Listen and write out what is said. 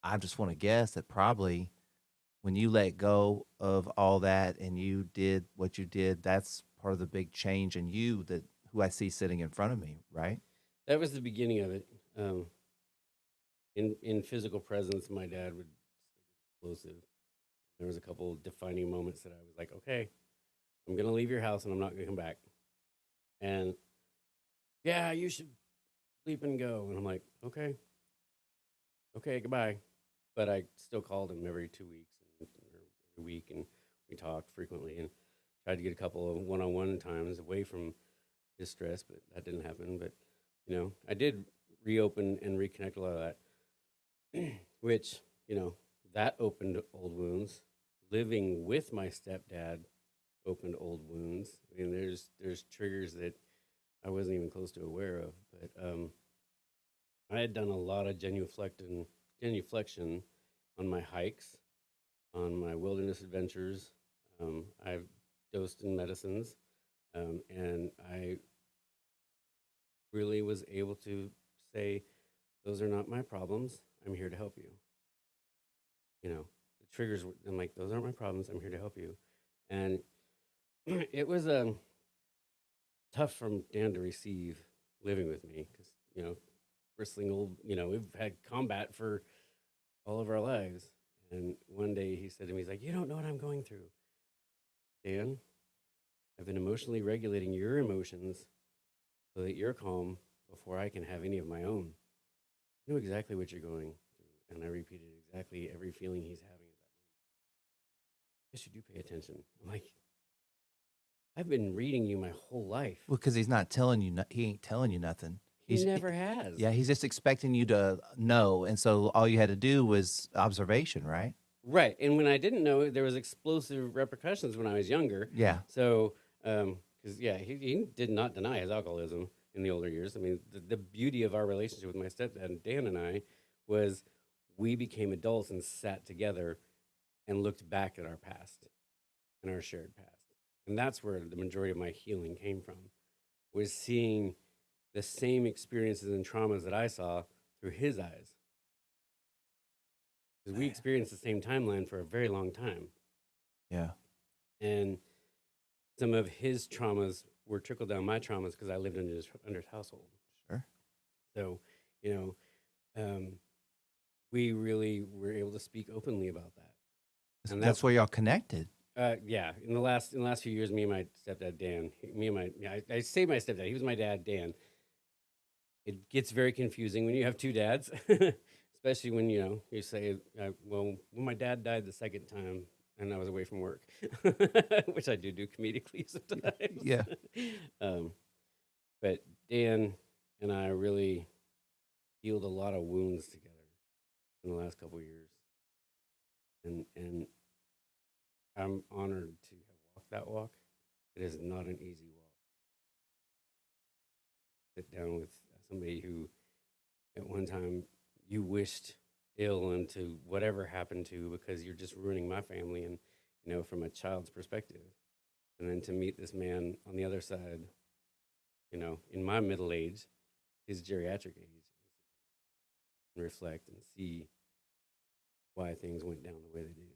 I just want to guess that probably when you let go of all that and you did what you did, that's part of the big change in you that who I see sitting in front of me, right? That was the beginning of it. In physical presence, my dad would explosive. There was a couple defining moments that I was like, okay, I'm gonna leave your house and I'm not gonna come back. And yeah, you should sleep and go. And I'm like, okay, okay, goodbye. But I still called him every 2 weeks or every week, and we talked frequently and tried to get a couple of one-on-one times away from his stress, but that didn't happen. But I did reopen and reconnect a lot of that, which that opened old wounds. Living with my stepdad opened old wounds. I mean, there's triggers that I wasn't even close to aware of, but I had done a lot of genuflection on my hikes, on my wilderness adventures. I've dosed in medicines, and I really was able to say, "Those are not my problems. I'm here to help you." The triggers. I'm like, "Those aren't my problems. I'm here to help you," and it was tough from Dan to receive living with me because bristling old. We've had combat for all of our lives. And one day he said to me, he's like, "You don't know what I'm going through, Dan. I've been emotionally regulating your emotions so that you're calm before I can have any of my own. I know exactly what you're going through." And I repeated exactly every feeling he's having at that moment. "Yes, you do pay attention." I'm like, "I've been reading you my whole life." Well, because he's not telling you, he ain't telling you nothing. He never has. Yeah, he's just expecting you to know, and so all you had to do was observation, right? Right. And when I didn't know, there was explosive repercussions when I was younger. Yeah, So, because yeah, he did not deny his alcoholism in the older years. I mean, the beauty of our relationship with my stepdad, Dan, and I was we became adults and sat together and looked back at our past and our shared past. And that's where the majority of my healing came from, was seeing the same experiences and traumas that I saw through his eyes. Because we experienced the same timeline for a very long time. yeah. And some of his traumas were trickled down my traumas because I lived under his household. Sure. So, you know, we really were able to speak openly about that. And That's where y'all connected. yeah, in the last few years, me and my stepdad Dan, me and my yeah, I say my stepdad, he was my dad, Dan. It gets very confusing when you have two dads, especially when you say, well, when my dad died the second time and I was away from work, which I do comedically sometimes. Yeah. um, but Dan and I really healed a lot of wounds together in the last couple of years, and I'm honored to have walked that walk. It is not an easy walk. Sit down with somebody who, at one time, you wished ill into whatever happened to because you're just ruining my family, and from a child's perspective, and then to meet this man on the other side, in my middle age, his geriatric age, and reflect and see why things went down the way they did.